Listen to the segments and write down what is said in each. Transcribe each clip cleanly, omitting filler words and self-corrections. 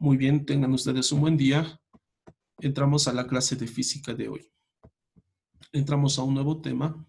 Muy bien, tengan ustedes un buen día. Entramos a la clase de física de hoy. Entramos a un nuevo tema.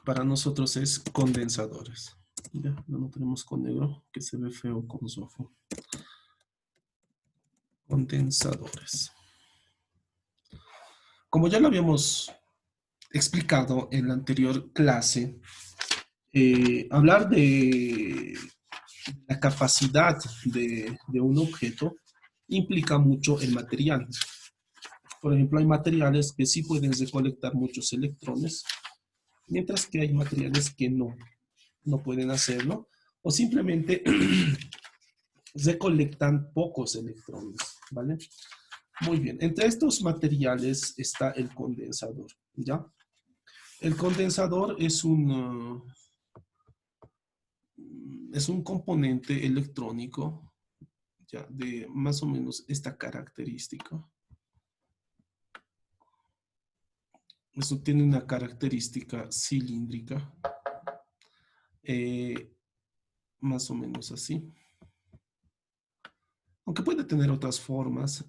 Para nosotros es condensadores. Ya, lo notaremos con negro, que se ve feo con su azul. Condensadores. Como ya lo habíamos explicado en la anterior clase, hablar de la capacidad de un objeto implica mucho el material. Por ejemplo, hay materiales que sí pueden recolectar muchos electrones, mientras que hay materiales que no pueden hacerlo, o simplemente recolectan pocos electrones, ¿vale? Muy bien, entre estos materiales está el condensador, ¿ya? El condensador es un componente electrónico, ¿ya? De más o menos esta característica. Esto tiene una característica cilíndrica, más o menos así. Aunque puede tener otras formas,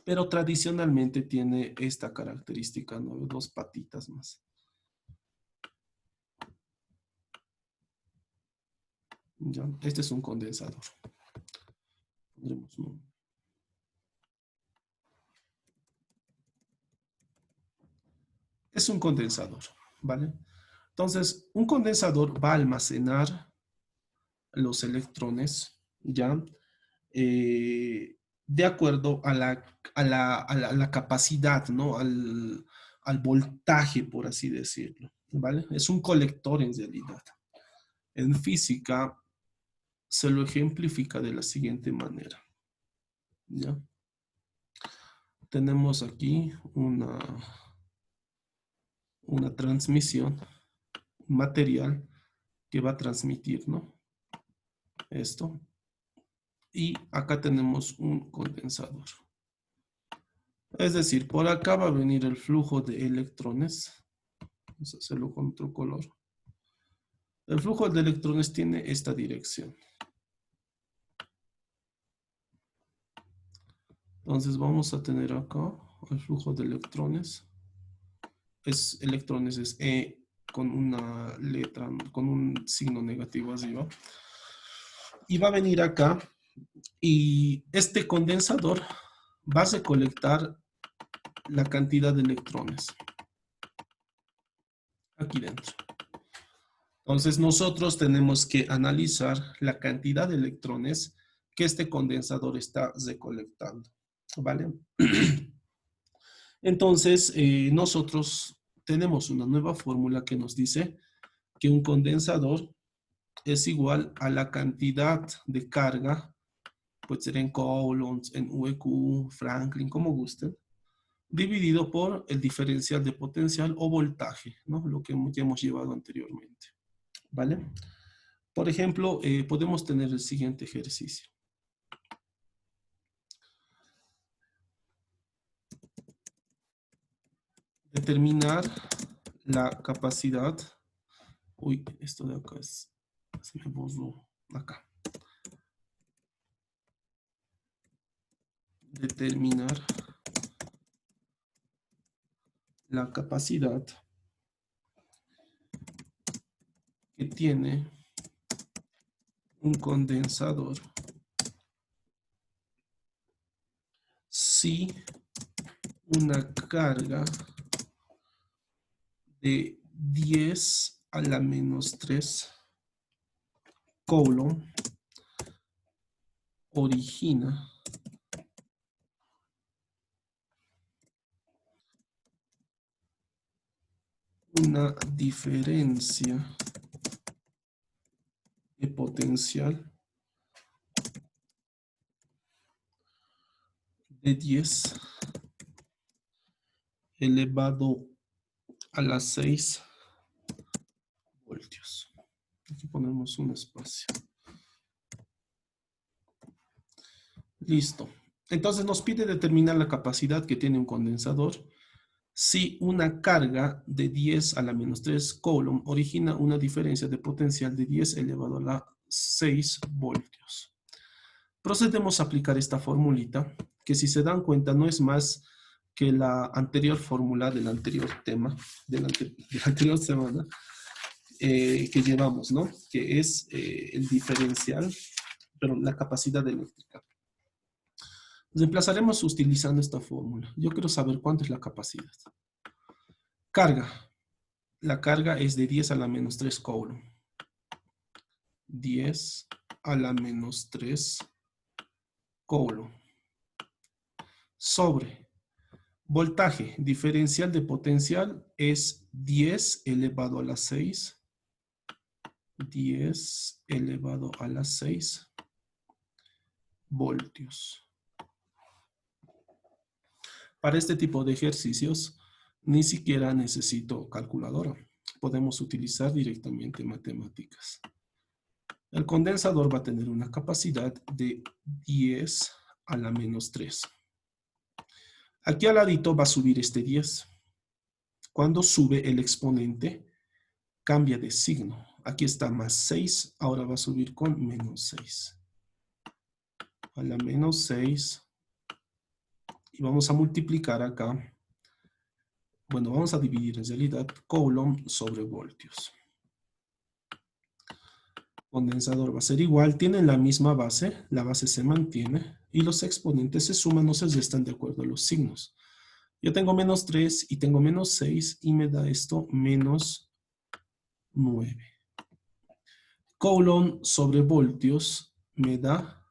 pero tradicionalmente tiene esta característica, ¿no? Dos patitas más. ¿Ya? Este es un condensador. Pondremos un... Es un condensador, ¿vale? Entonces, un condensador va a almacenar los electrones, ¿ya? De acuerdo a la capacidad, ¿no? Al voltaje, por así decirlo, ¿vale? Es un colector en realidad. En física se lo ejemplifica de la siguiente manera, ¿ya? Tenemos aquí una transmisión, un material que va a transmitir, ¿no? Esto. Y acá tenemos un condensador. Es decir, por acá va a venir el flujo de electrones. Vamos a hacerlo con otro color. El flujo de electrones tiene esta dirección. Entonces vamos a tener acá el flujo de electrones. Electrones es E con una letra, con un signo negativo arriba. Y va a venir acá y este condensador va a recolectar la cantidad de electrones aquí dentro. Entonces nosotros tenemos que analizar la cantidad de electrones que este condensador está recolectando, ¿vale? Entonces nosotros tenemos una nueva fórmula que nos dice que un condensador es igual a la cantidad de carga, puede ser en coulombs, en UEQ, Franklin, como gusten, dividido por el diferencial de potencial o voltaje, ¿no? Lo que ya hemos llevado anteriormente, ¿vale? Por ejemplo, podemos tener el siguiente ejercicio. Determinar la capacidad. Uy, esto de acá se me borró acá. Determinar la capacidad que tiene un condensador si una carga de 10 a la menos 3 coulomb origina una diferencia de potencial de 10 elevado a las 6 voltios. Aquí ponemos un espacio. Listo. Entonces nos pide determinar la capacidad que tiene un condensador si una carga de 10 a la menos 3 coulomb origina una diferencia de potencial de 10 elevado a la 6 voltios. Procedemos a aplicar esta formulita, que si se dan cuenta no es más que la anterior fórmula del anterior tema, de la anterior semana, que llevamos, ¿no? Que es el diferencial, pero la capacidad eléctrica. Reemplazaremos utilizando esta fórmula. Yo quiero saber cuánto es la capacidad. Carga. La carga es de 10 a la menos 3 coulomb. 10 a la menos 3 coulomb. Sobre. Voltaje. Diferencial de potencial es 10 elevado a la 6. 10 elevado a la 6 voltios. Para este tipo de ejercicios, ni siquiera necesito calculadora. Podemos utilizar directamente matemáticas. El condensador va a tener una capacidad de 10 a la menos 3. Aquí al ladito va a subir este 10. Cuando sube el exponente, cambia de signo. Aquí está más 6, ahora va a subir con menos 6. A la menos 6. Y vamos a multiplicar acá. Bueno, vamos a dividir en realidad coulomb sobre voltios. Condensador va a ser igual, tienen la misma base, la base se mantiene y los exponentes se suman o se restan de acuerdo a los signos. Yo tengo menos 3 y tengo menos 6 y me da esto menos 9. Coulomb sobre voltios me da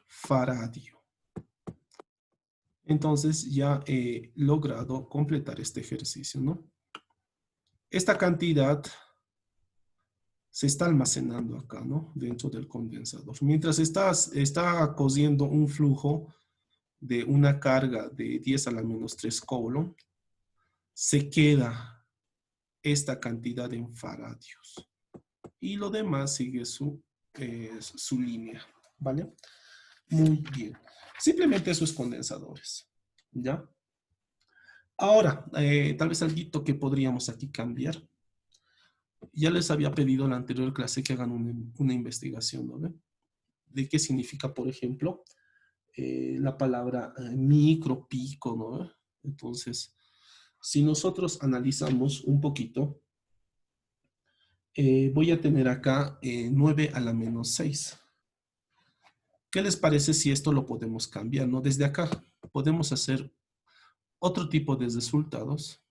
faradio. Entonces ya he logrado completar este ejercicio, ¿no? Esta cantidad se está almacenando acá, ¿no? Dentro del condensador. Mientras está cosiendo un flujo de una carga de 10 a la menos 3 coulomb, se queda esta cantidad en faradios. Y lo demás sigue su línea, ¿vale? Muy bien. Simplemente esos condensadores, ¿ya? Ahora, tal vez algo que podríamos aquí cambiar. Ya les había pedido en la anterior clase que hagan una investigación, ¿no? De qué significa, por ejemplo, la palabra micro, pico, ¿no? Entonces, si nosotros analizamos un poquito, voy a tener acá 9 a la menos 6. ¿Qué les parece si esto lo podemos cambiar, ¿no? Desde acá podemos hacer otro tipo de resultados,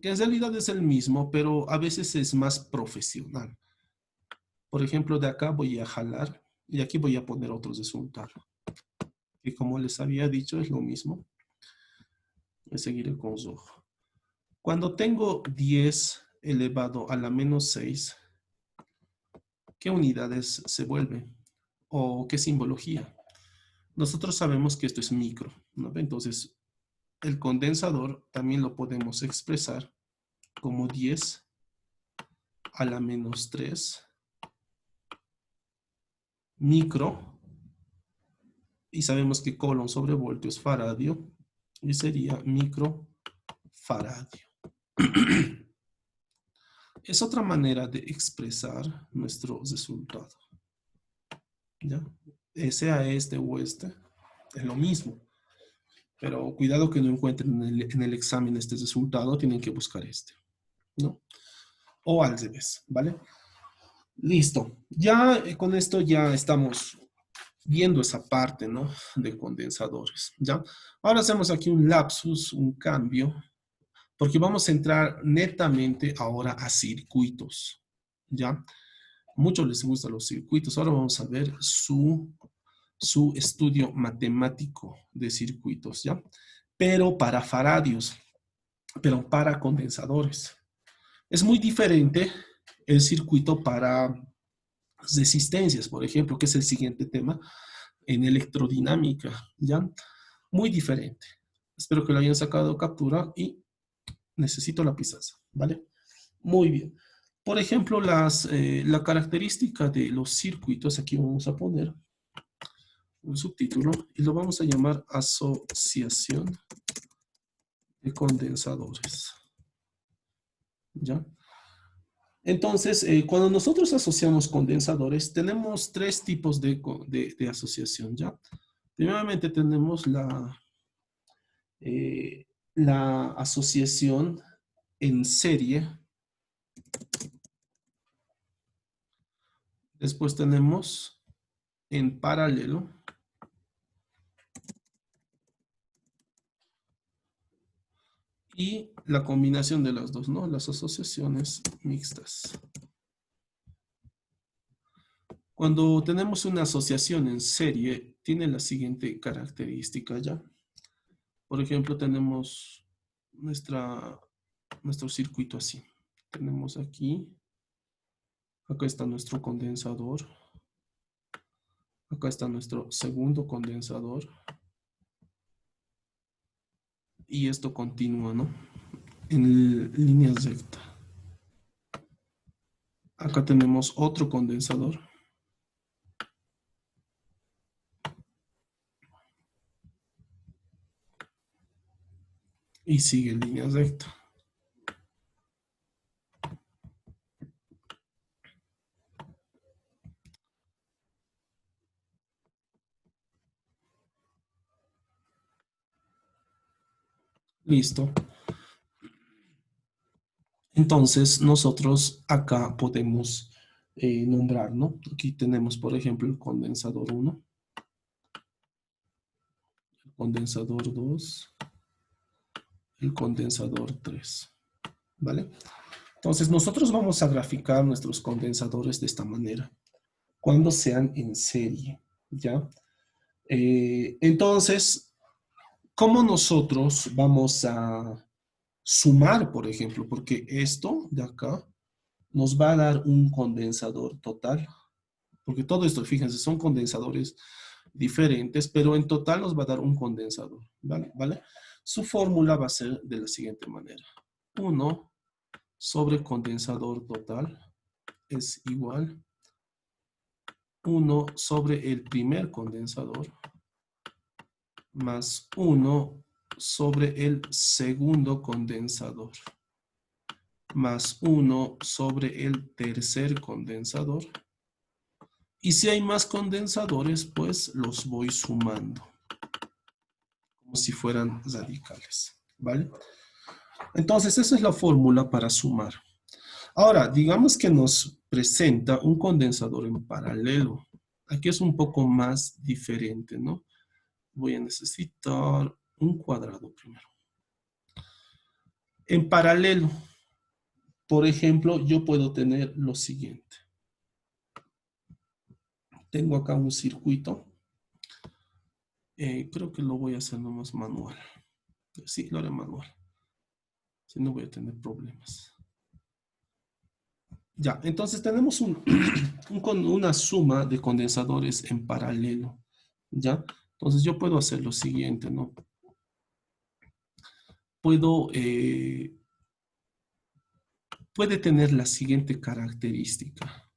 que en realidad es el mismo, pero a veces es más profesional. Por ejemplo, de acá voy a jalar y aquí voy a poner otro resultado. Que como les había dicho es lo mismo. Voy a seguir con rojo. Cuando tengo 10 elevado a la menos 6, ¿qué unidades se vuelven? ¿O qué simbología? Nosotros sabemos que esto es micro, ¿no? Entonces, el condensador también lo podemos expresar como 10 a la menos 3 micro, y sabemos que coulomb sobre voltio es faradio, y sería microfaradio. Es otra manera de expresar nuestro resultado, ¿ya? Sea este o este, es lo mismo. Pero cuidado que no encuentren en el examen este resultado, tienen que buscar este, ¿no? O al revés, ¿vale? Listo. Ya con esto ya estamos viendo esa parte, ¿no? De condensadores, ¿ya? Ahora hacemos aquí un lapsus, un cambio, porque vamos a entrar netamente ahora a circuitos, ¿ya? Muchos les gustan los circuitos. Ahora vamos a ver su estudio matemático de circuitos, ¿ya? Pero para faradios, pero para condensadores. Es muy diferente el circuito para resistencias, por ejemplo, que es el siguiente tema en electrodinámica, ¿ya? Muy diferente. Espero que lo hayan sacado captura y necesito la pizarra, ¿vale? Muy bien. Por ejemplo, la característica de los circuitos, aquí vamos a poner un subtítulo y lo vamos a llamar asociación de condensadores. ¿Ya? Entonces, cuando nosotros asociamos condensadores, tenemos tres tipos de asociación, ¿ya? Primeramente tenemos la asociación en serie. Después tenemos en paralelo. Y la combinación de las dos, ¿no? Las asociaciones mixtas. Cuando tenemos una asociación en serie, tiene la siguiente característica, ¿ya? Por ejemplo, tenemos nuestro circuito así. Tenemos aquí, acá está nuestro condensador. Acá está nuestro segundo condensador. Y esto continúa, ¿no? En línea recta. Acá tenemos otro condensador. Y sigue en línea recta. Listo. Entonces, nosotros acá podemos nombrar, ¿no? Aquí tenemos, por ejemplo, el condensador 1, el condensador 2, el condensador 3, ¿vale? Entonces, nosotros vamos a graficar nuestros condensadores de esta manera, cuando sean en serie, ¿ya? Entonces, ¿cómo nosotros vamos a sumar, por ejemplo? Porque esto de acá nos va a dar un condensador total. Porque todo esto, fíjense, son condensadores diferentes, pero en total nos va a dar un condensador, ¿vale? ¿Vale? Su fórmula va a ser de la siguiente manera. 1 sobre condensador total es igual 1 sobre el primer condensador más 1 sobre el segundo condensador más 1 sobre el tercer condensador. Y si hay más condensadores, pues los voy sumando, como si fueran radicales, ¿vale? Entonces, esa es la fórmula para sumar. Ahora, digamos que nos presenta un condensador en paralelo. Aquí es un poco más diferente, ¿no? Voy a necesitar un cuadrado primero. En paralelo, por ejemplo, yo puedo tener lo siguiente. Tengo acá un circuito. Creo que lo voy a hacer nomás manual. Sí, lo haré manual. Si no voy a tener problemas. Ya, entonces tenemos una suma de condensadores en paralelo. ¿Ya? Entonces yo puedo hacer lo siguiente, ¿no? Puede tener la siguiente característica.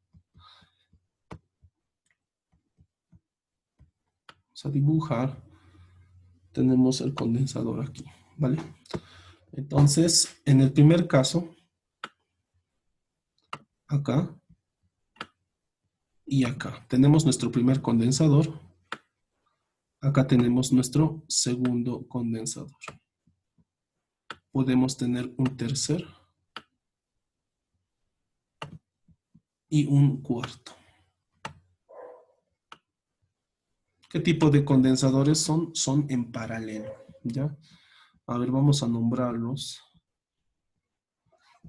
Vamos a dibujar. Tenemos el condensador aquí, ¿vale? Entonces, en el primer caso, acá y acá, tenemos nuestro primer condensador. Acá tenemos nuestro segundo condensador. Podemos tener un tercer y un cuarto. ¿Qué tipo de condensadores son? Son en paralelo, ¿ya? A ver, vamos a nombrarlos.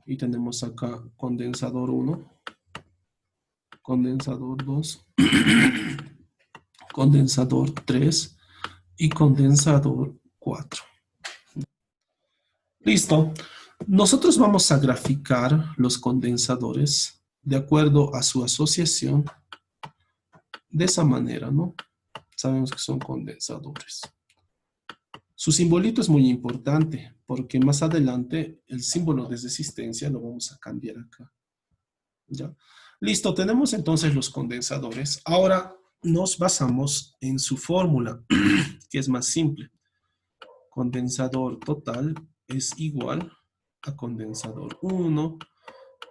Y tenemos acá condensador 1, condensador 2, condensador 3 y condensador 4. Listo. Nosotros vamos a graficar los condensadores de acuerdo a su asociación de esa manera, ¿no? Sabemos que son condensadores. Su simbolito es muy importante porque más adelante el símbolo de resistencia lo vamos a cambiar acá. ¿Ya? Listo, tenemos entonces los condensadores. Ahora nos basamos en su fórmula, que es más simple. Condensador total es igual a condensador 1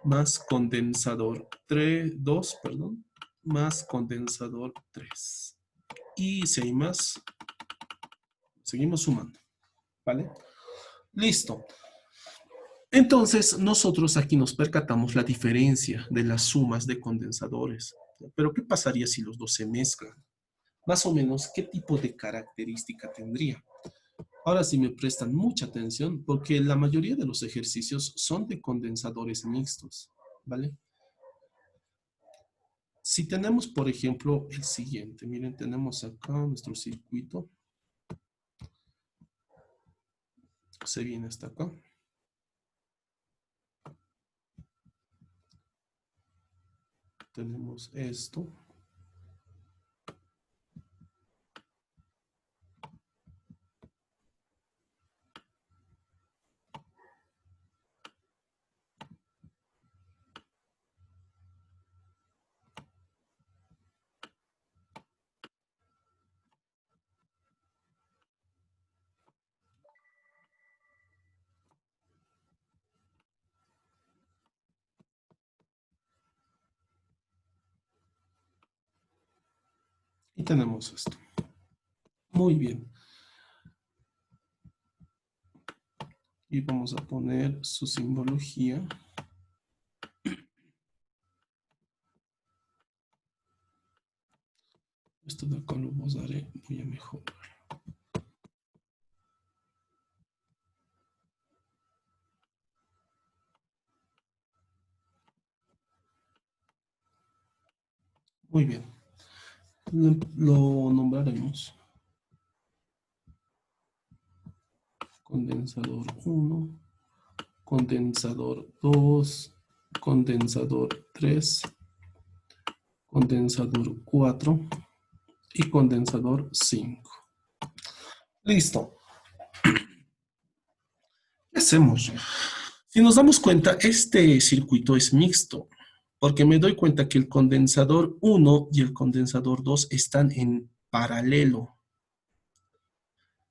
más condensador 2, perdón, más condensador 3. Y si hay más, seguimos sumando, ¿vale? Listo. Entonces, nosotros aquí nos percatamos la diferencia de las sumas de condensadores. Pero, ¿qué pasaría si los dos se mezclan? Más o menos, ¿qué tipo de característica tendría? Ahora sí me prestan mucha atención porque la mayoría de los ejercicios son de condensadores mixtos, ¿vale? Si tenemos, por ejemplo, el siguiente, miren, tenemos acá nuestro circuito. Se viene hasta acá. Tenemos esto. Y tenemos esto. Muy bien. Y vamos a poner su simbología. Esto de acá lo usaré, voy a mejorar. Muy bien. Lo nombraremos condensador 1, condensador 2, condensador 3, condensador 4 y condensador 5. Listo. ¿Qué hacemos? Si nos damos cuenta, este circuito es mixto, porque me doy cuenta que el condensador 1 y el condensador 2 están en paralelo,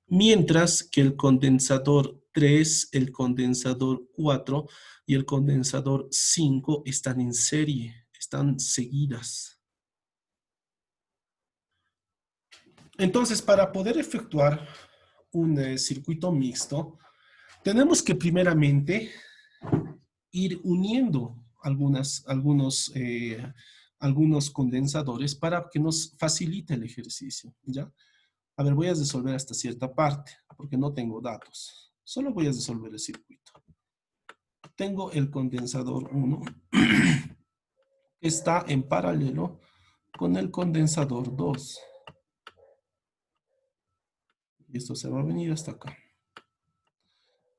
mientras que el condensador 3, el condensador 4 y el condensador 5 están en serie, están seguidas. Entonces, para poder efectuar un circuito mixto, tenemos que primeramente ir uniendo algunos condensadores para que nos facilite el ejercicio, ¿ya? A ver, voy a resolver hasta cierta parte, porque no tengo datos. Solo voy a resolver el circuito. Tengo el condensador 1, que está en paralelo con el condensador 2. Y esto se va a venir hasta acá.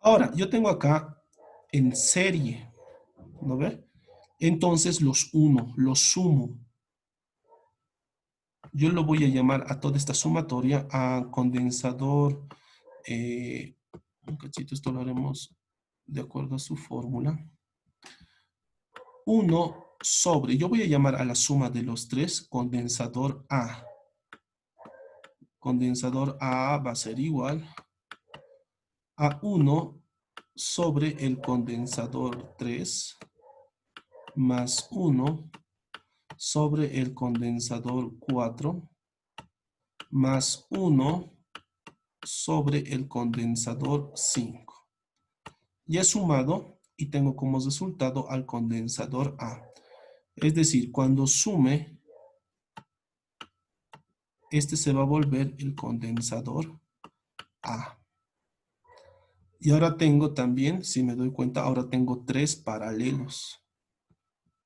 Ahora, yo tengo acá en serie, ¿no ve? Entonces los uno, los sumo. Yo lo voy a llamar a toda esta sumatoria a condensador. Un cachito, esto lo haremos de acuerdo a su fórmula. 1 sobre, yo voy a llamar a la suma de los tres condensador A. Condensador A va a ser igual a 1 sobre el condensador 3 más 1 sobre el condensador 4 más 1 sobre el condensador 5. Ya he sumado y tengo como resultado al condensador A. Es decir, cuando sume, este se va a volver el condensador A. Y ahora tengo también, si me doy cuenta, ahora tengo tres paralelos.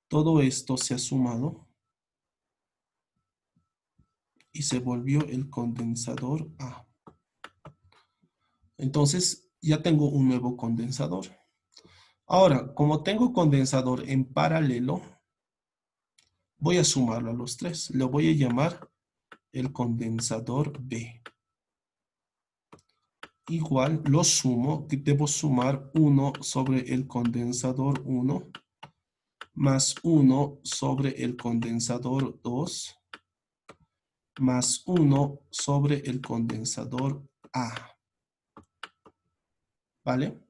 Todo esto se ha sumado y se volvió el condensador A. Entonces, ya tengo un nuevo condensador. Ahora, como tengo condensador en paralelo, voy a sumarlo a los tres. Lo voy a llamar el condensador B. Igual lo sumo, que debo sumar 1 sobre el condensador 1 más 1 sobre el condensador 2 más 1 sobre el condensador A. ¿Vale?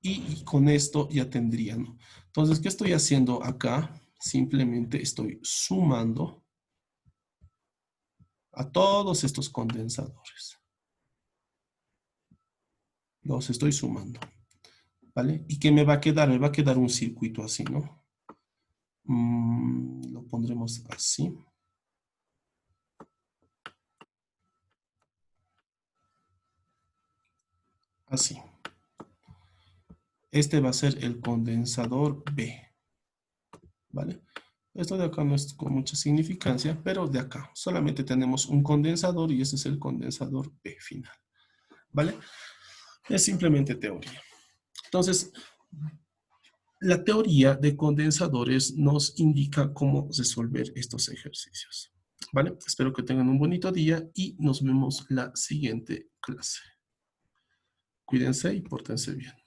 y con esto ya tendría, ¿no? Entonces, ¿qué estoy haciendo acá? Simplemente estoy sumando a todos estos condensadores. Los estoy sumando, ¿vale? ¿Y qué me va a quedar? Me va a quedar un circuito así, ¿no? Lo pondremos así. Así. Este va a ser el condensador B, ¿vale? Esto de acá no es con mucha significancia, pero de acá solamente tenemos un condensador y ese es el condensador B final, ¿vale? Es simplemente teoría. Entonces, la teoría de condensadores nos indica cómo resolver estos ejercicios, ¿vale? Espero que tengan un bonito día y nos vemos la siguiente clase. Cuídense y pórtense bien.